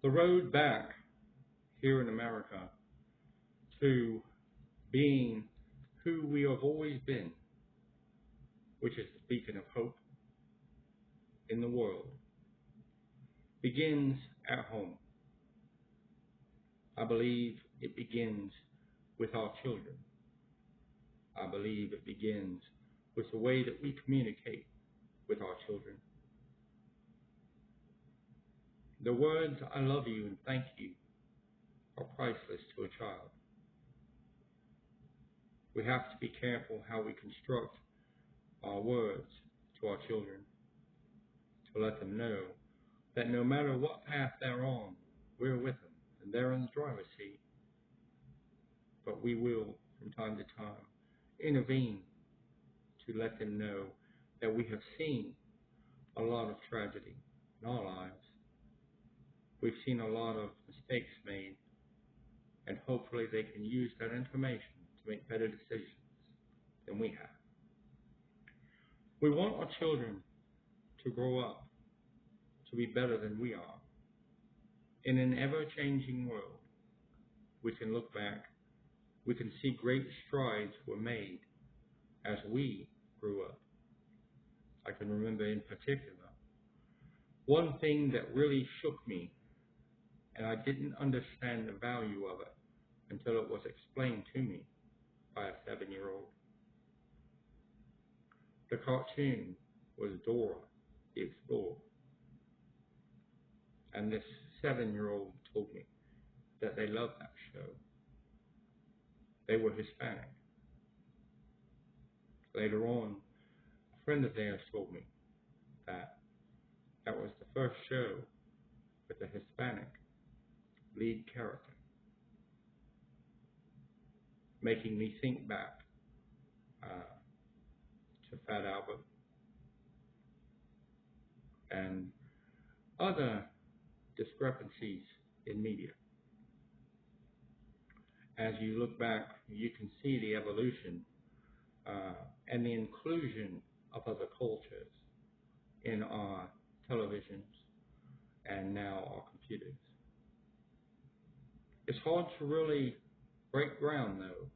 The road back here in America to being who we have always been, which is the beacon of hope in the world, begins at home. I believe it begins with our children. I believe it begins with the way that we communicate with our children. The words, I love you and thank you, are priceless to a child. We have to be careful how we construct our words to our children, to let them know that no matter what path they're on, we're with them, and they're in the driver's seat. But we will, from time to time, intervene to let them know that we have seen a lot of tragedy in our lives. We've seen a lot of mistakes made, and hopefully they can use that information to make better decisions than we have. We want our children to grow up to be better than we are. In an ever-changing world, we can look back, we can see great strides were made as we grew up. I can remember in particular, one thing that really shook me, and I didn't understand the value of it until it was explained to me by a 7-year-old. The cartoon was Dora the Explorer. And this 7-year-old told me that they loved that show. They were Hispanic. Later on, a friend of theirs told me that that was the first show with a Hispanic lead character, making me think back to Fat Albert and other discrepancies in media. As you look back, you can see the evolution and the inclusion of other cultures in our televisions and now our computers. It's hard to really break ground, though,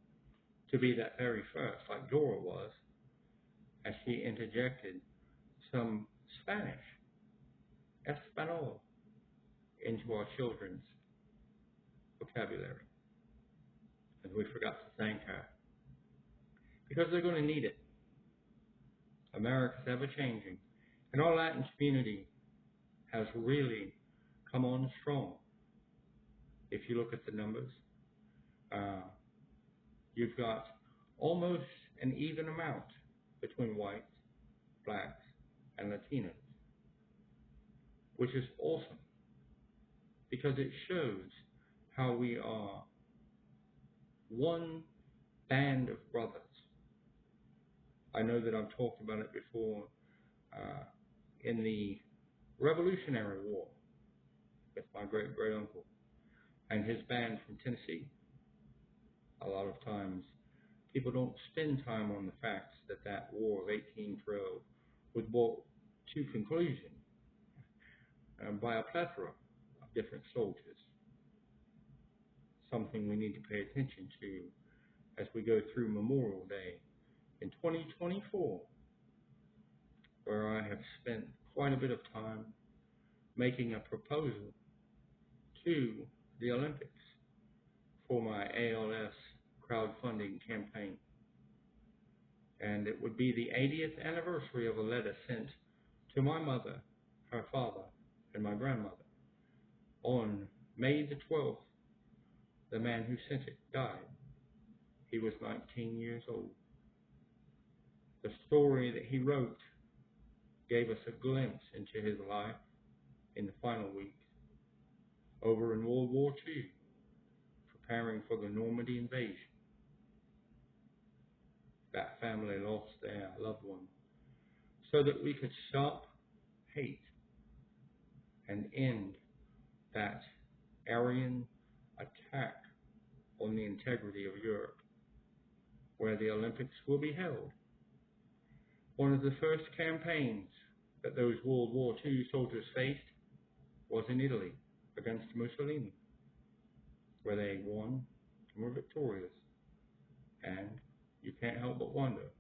to be that very first, like Dora was, as she interjected some Spanish, Espanol, into our children's vocabulary. And we forgot to thank her, because they're going to need it. America's ever changing, and our Latin community has really come on strong. If you look at the numbers, you've got almost an even amount between whites, blacks, and Latinos, which is awesome, because it shows how we are one band of brothers. I know that I've talked about it before in the Revolutionary War with my great-great-uncle and his band from Tennessee. A lot of times people don't spend time on the facts that that war of 1812 was brought to conclusion by a plethora of different soldiers. Something we need to pay attention to as we go through Memorial Day in 2024, where I have spent quite a bit of time making a proposal to the Olympics for my ALS crowdfunding campaign. And it would be the 80th anniversary of a letter sent to my mother, her father, and my grandmother. On May the 12th, the man who sent it died. He was 19 years old. The story that he wrote gave us a glimpse into his life in the final weeks over in World War II, preparing for the Normandy invasion. That family lost their loved one so that we could stop hate and end that Aryan attack on the integrity of Europe, where the Olympics will be held. One of the first campaigns that those World War II soldiers faced was in Italy, against Mussolini, where they won and were victorious. And you can't help but wonder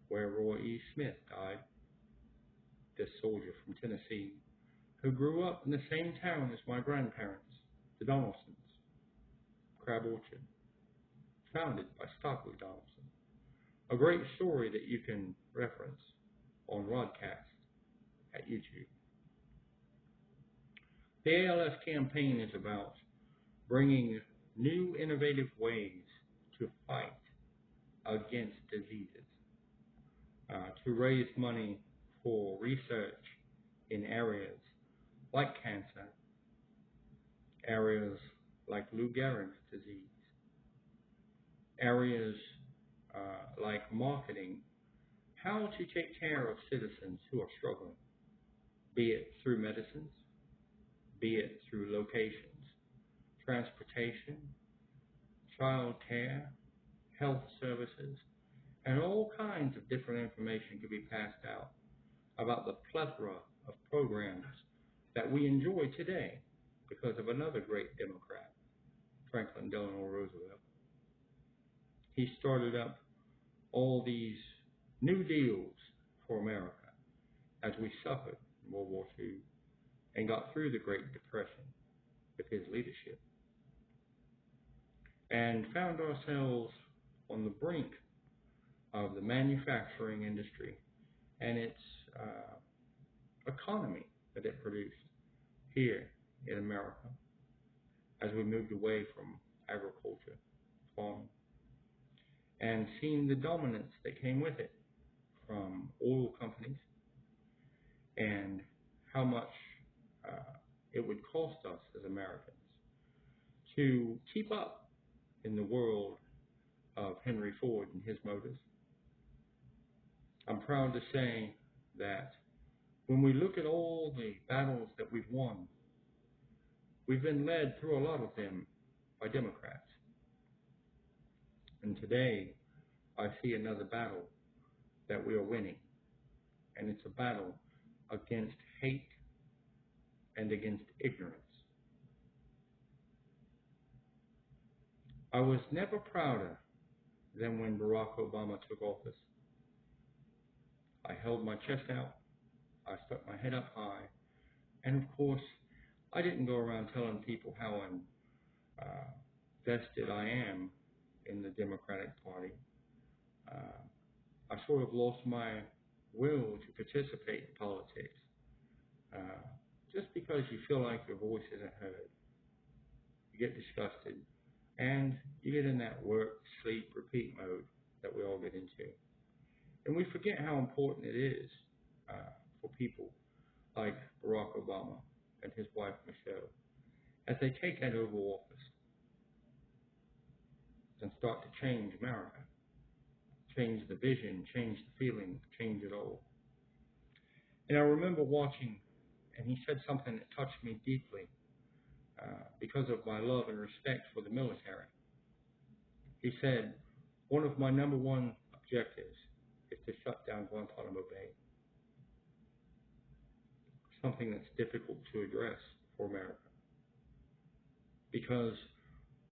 where Roy E. Smith died, this soldier from Tennessee, who grew up in the same town as my grandparents, the Donaldsons, Crab Orchard, founded by Stockley Donaldson. A great story that you can reference on Rodcast at YouTube. The ALS campaign is about bringing new innovative ways to fight against diseases, to raise money for research in areas like cancer, areas like Lou Gehrig's disease, areas like marketing, how to take care of citizens who are struggling, be it through medicines, be it through locations, transportation, child care, health services, and all kinds of different information can be passed out about the plethora of programs that we enjoy today because of another great Democrat, Franklin Delano Roosevelt. He started up all these new deals for America as we suffered in World War II and got through the Great Depression with his leadership, and found ourselves on the brink of the manufacturing industry and its economy that it produced here in America as we moved away from agriculture, farming, and seeing the dominance that came with it from oil companies and how much it would cost us as Americans to keep up in the world of Henry Ford and his motors. I'm proud to say that when we look at all the battles that we've won, we've been led through a lot of them by Democrats. And today, I see another battle that we are winning. And it's a battle against hate and against ignorance. I was never prouder than when Barack Obama took office. I held my chest out, I stuck my head up high, and of course, I didn't go around telling people how vested I am in the Democratic Party. I sort of lost my will to participate in politics just because you feel like your voice isn't heard. You get disgusted, and you get in that work, sleep, repeat mode that we all get into. And we forget how important it is for people like Barack Obama and his wife Michelle as they take that Oval Office and start to change America, change the vision, change the feeling, change it all. And I remember watching, and he said something that touched me deeply because of my love and respect for the military. He said, one of my number one objectives is to shut down Guantanamo Bay, something that's difficult to address for America, because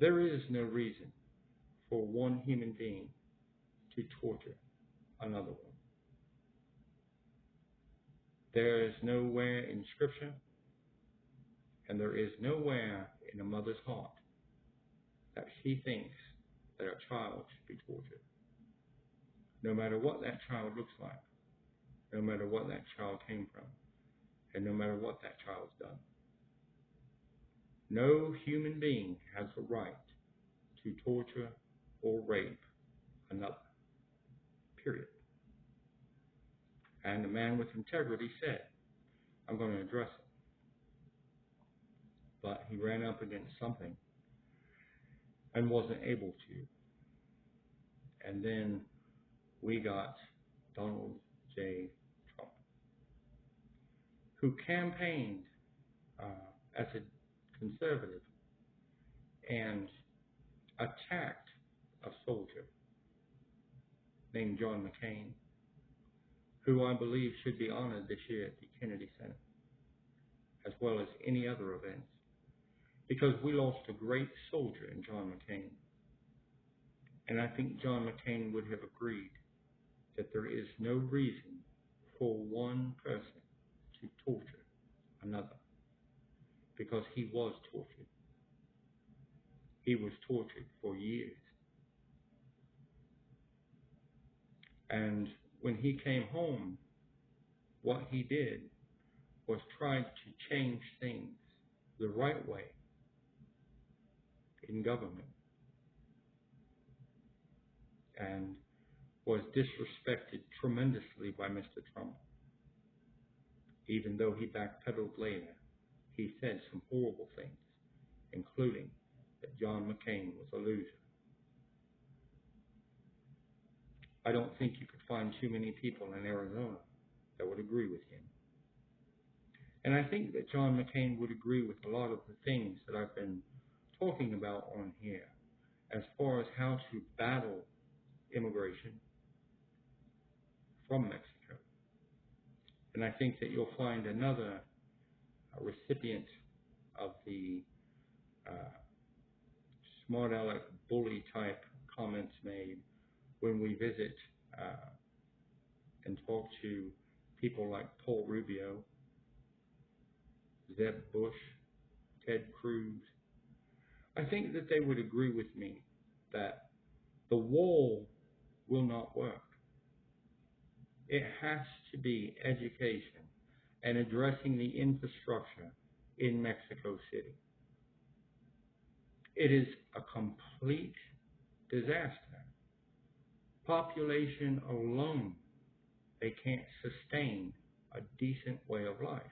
there is no reason for one human being to torture another one. There is nowhere in Scripture, and there is nowhere in a mother's heart that she thinks that a child should be tortured, no matter what that child looks like, no matter what that child came from, and no matter what that child's done. No human being has the right to torture or rape another, period. And the man with integrity said, I'm going to address it. But he ran up against something and wasn't able to. And then we got Donald J. Trump, who campaigned as a conservative and attacked a soldier named John McCain, who I believe should be honored this year at the Kennedy Center, as well as any other events. because we lost a great soldier in John McCain. And I think John McCain would have agreed that there is no reason for one person to torture another, because he was tortured. He was tortured for years. And when he came home, what he did was try to change things the right way in government, and was disrespected tremendously by Mr. Trump. Even though he backpedaled later, he said some horrible things, including that John McCain was a loser. I don't think you could find too many people in Arizona that would agree with him. And I think that John McCain would agree with a lot of the things that I've been talking about on here, as far as how to battle immigration from Mexico. And I think that you'll find another recipient of the smart aleck bully type comments made when we visit and talk to people like Paul Rubio, Zeb Bush, Ted Cruz. I think that they would agree with me that the wall will not work. It has to be education and addressing the infrastructure in Mexico City. It is a complete disaster. Population alone, they can't sustain a decent way of life.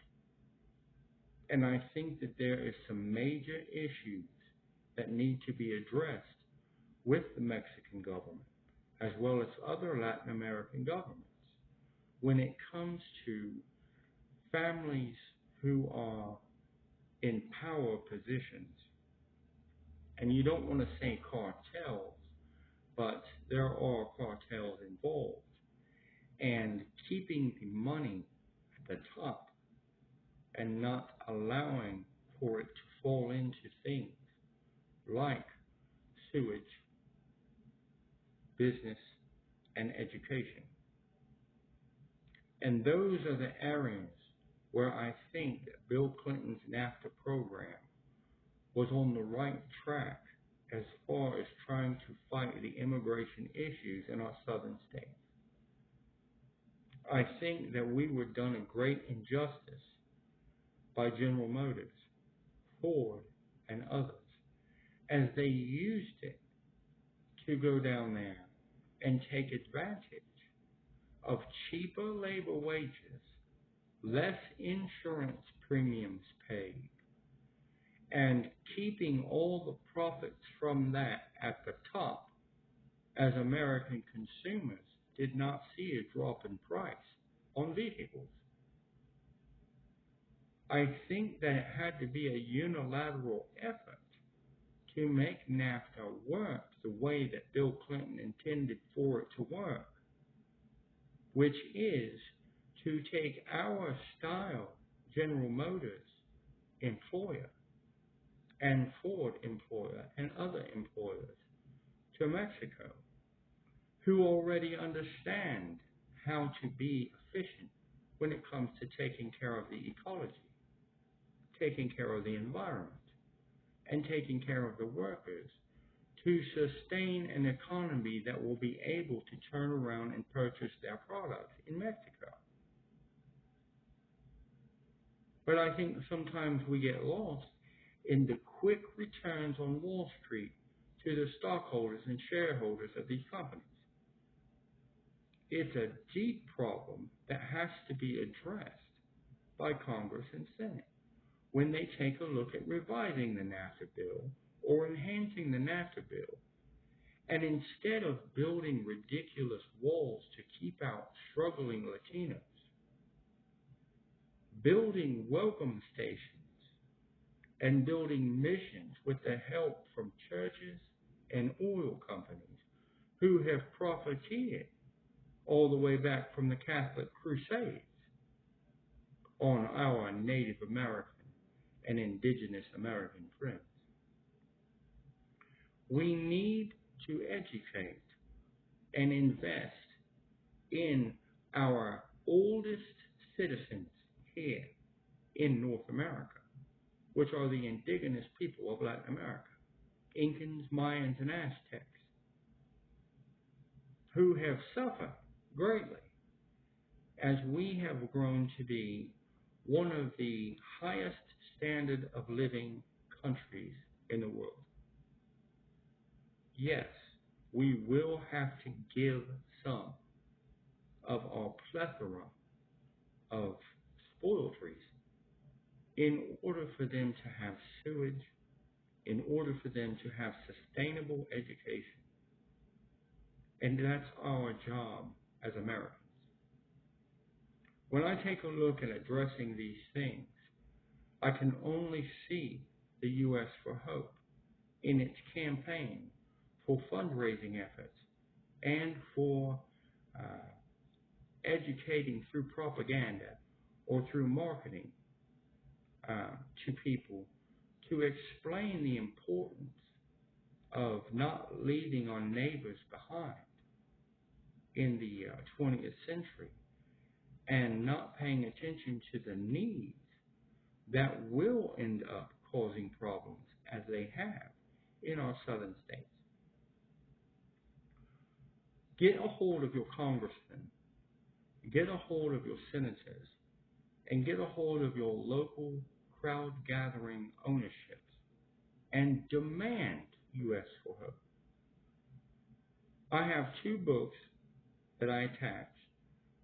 And I think that there is some major issues that need to be addressed with the Mexican government, as well as other Latin American governments, when it comes to families who are in power positions. And you don't want to say cartels, but there are cartels involved. And keeping the money at the top and not allowing for it to fall into things like sewage, business, and education. And those are the areas where I think that Bill Clinton's NAFTA program was on the right track as far as trying to fight the immigration issues in our southern states. I think that we were done a great injustice by General Motors, Ford, and others, as they used it to go down there and take advantage of cheaper labor wages, less insurance premiums paid, and keeping all the profits from that at the top, as American consumers did not see a drop in price on vehicles. I think that it had to be a unilateral effort to make NAFTA work the way that Bill Clinton intended for it to work, which is to take our style General Motors employer and Ford employer and other employers to Mexico, who already understand how to be efficient when it comes to taking care of the ecology, taking care of the environment, and taking care of the workers, to sustain an economy that will be able to turn around and purchase their products in Mexico. But I think sometimes we get lost in the quick returns on Wall Street to the stockholders and shareholders of these companies. It's a deep problem that has to be addressed by Congress and Senate when they take a look at revising the NAFTA bill or enhancing the NAFTA bill. And instead of building ridiculous walls to keep out struggling Latinos, building welcome stations and building missions with the help from churches and oil companies who have profiteered all the way back from the Catholic Crusades on our Native American and indigenous American friends. We need to educate and invest in our oldest citizens here in North America, which are the indigenous people of Latin America, Incans, Mayans, and Aztecs, who have suffered greatly as we have grown to be one of the highest standard of living countries in the world. Yes, we will have to give some of our plethora of spoiltries in order for them to have sewage, in order for them to have sustainable education. And that's our job as Americans. When I take a look at addressing these things, I can only see the U.S. for Hope in its campaign for fundraising efforts and for educating through propaganda or through marketing to people to explain the importance of not leaving our neighbors behind in the 20th century and not paying attention to the needs that will end up causing problems as they have in our southern states. Get a hold of your congressmen, get a hold of your senators, and get a hold of your local crowd gathering ownerships and demand U.S. for Hope. I have 2 books that I attach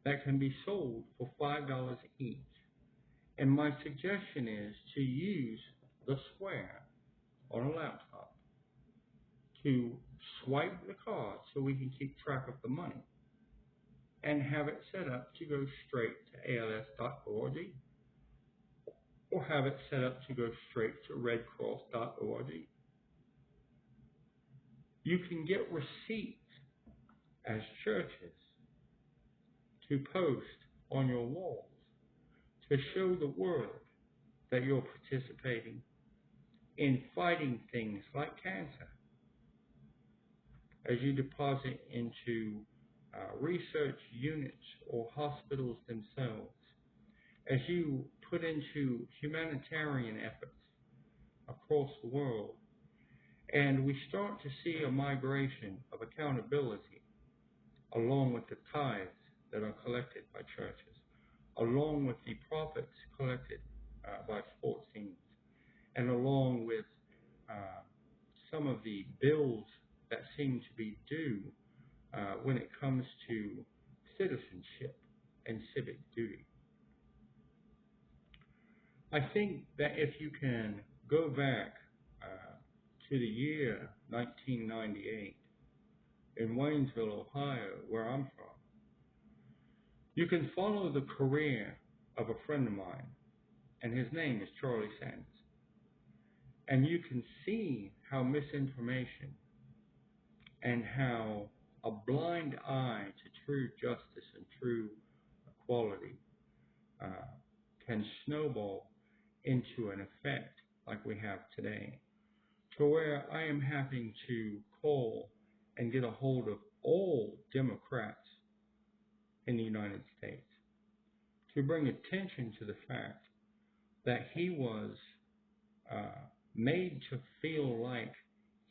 that can be sold for $5 each. And my suggestion is to use the Square on a laptop to swipe the card so we can keep track of the money and have it set up to go straight to ALS.org or have it set up to go straight to redcross.org. You can get receipts as churches to post on your walls to show the world that you're participating in fighting things like cancer. As you deposit into research units or hospitals themselves, as you put into humanitarian efforts across the world, and we start to see a migration of accountability along with the tithes that are collected by churches, along with the profits collected by sports teams, and along with some of the bills that seem to be due when it comes to citizenship and civic duty. I think that if you can go back to the year 1998 in Waynesville, Ohio, where I'm from, you can follow the career of a friend of mine, and his name is Charlie Sanders. And you can see how misinformation and how a blind eye to true justice and true equality can snowball into an effect like we have today, to where I am having to call and get a hold of all Democrats in the United States to bring attention to the fact that he was made to feel like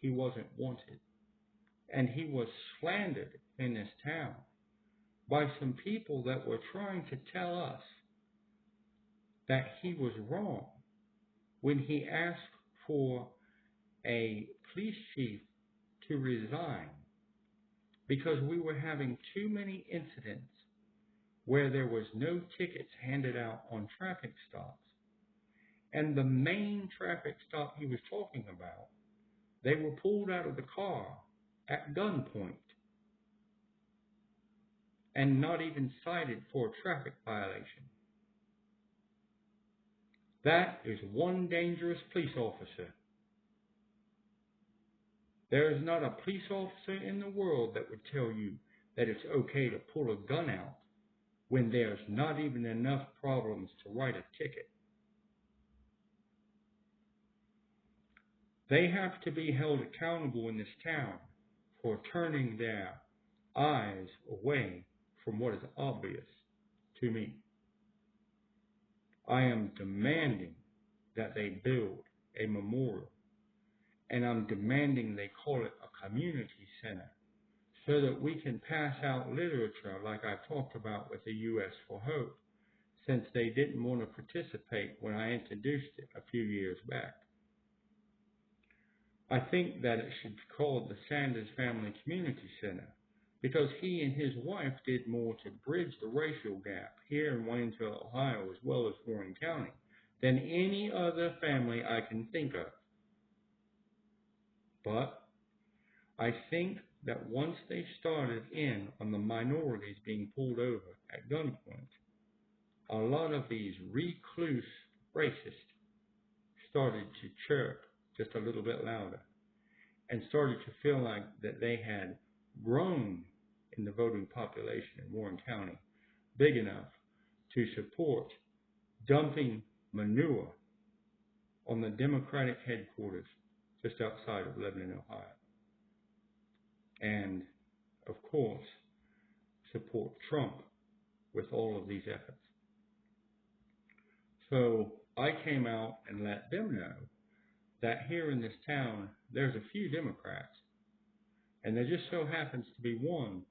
he wasn't wanted. And he was slandered in this town by some people that were trying to tell us that he was wrong when he asked for a police chief to resign because we were having too many incidents where there was no tickets handed out on traffic stops. And the main traffic stop he was talking about, they were pulled out of the car at gunpoint and not even cited for a traffic violation. That is one dangerous police officer. There is not a police officer in the world that would tell you that it's okay to pull a gun out when there's not even enough problems to write a ticket. They have to be held accountable in this town for turning their eyes away from what is obvious to me. I am demanding that they build a memorial, and I'm demanding they call it a community center so that we can pass out literature like I talked about with the U.S. for Hope, since they didn't want to participate when I introduced it a few years back. I think that it should be called the Sanders Family Community Center because he and his wife did more to bridge the racial gap here in Waynesville, Ohio, as well as Warren County, than any other family I can think of. But I think that once they started in on the minorities being pulled over at gunpoint, a lot of these recluse racists started to chirp just a little bit louder and started to feel like that they had grown in the voting population in Warren County big enough to support dumping manure on the Democratic headquarters just outside of Lebanon, Ohio. And, of course, support Trump with all of these efforts. So I came out and let them know that here in this town, there's a few Democrats, and there just so happens to be one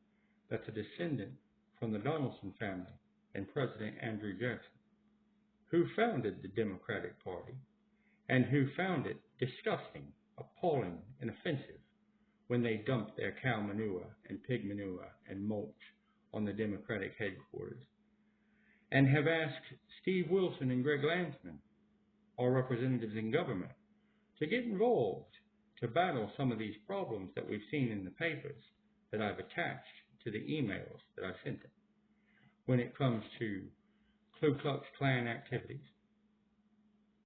that's a descendant from the Donaldson family and President Andrew Jackson, who founded the Democratic Party and who found it disgusting, appalling, and offensive when they dumped their cow manure and pig manure and mulch on the Democratic headquarters, and have asked Steve Wilson and Greg Landsman, our representatives in government, to get involved to battle some of these problems that we've seen in the papers that I've attached to the emails that I sent them when it comes to Ku Klux Klan activities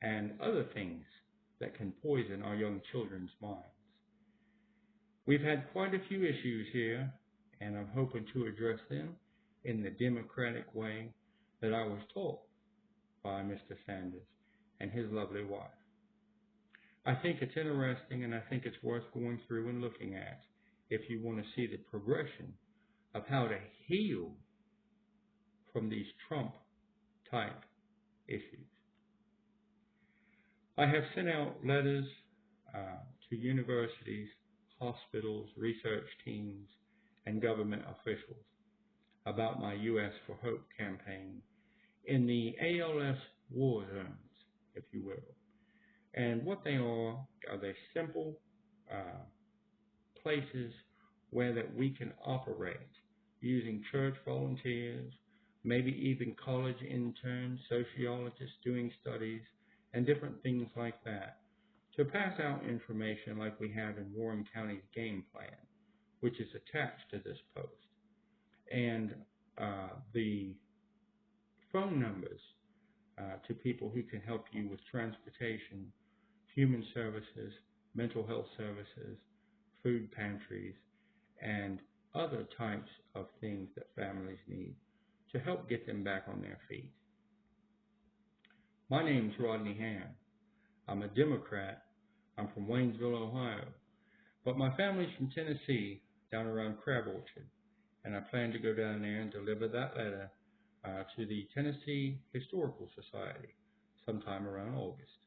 and other things that can poison our young children's minds. We've had quite a few issues here, and I'm hoping to address them in the democratic way that I was taught by Mr. Sanders and his lovely wife. I think it's interesting, and I think it's worth going through and looking at if you want to see the progression of how to heal from these Trump-type issues. I have sent out letters to universities, hospitals, research teams, and government officials about my U.S. for Hope campaign in the ALS war zones, if you will. And what they are they simple places where that we can operate using church volunteers, maybe even college interns, sociologists doing studies, and different things like that, to pass out information like we have in Warren County's game plan, which is attached to this post, and the phone numbers to people who can help you with transportation, human services, mental health services, food pantries, and other types of things that families need to help get them back on their feet. My name's Rodney Ham. I'm a Democrat. I'm from Waynesville, Ohio, but my family's from Tennessee, down around Crab Orchard, and I plan to go down there and deliver that letter to the Tennessee Historical Society sometime around August.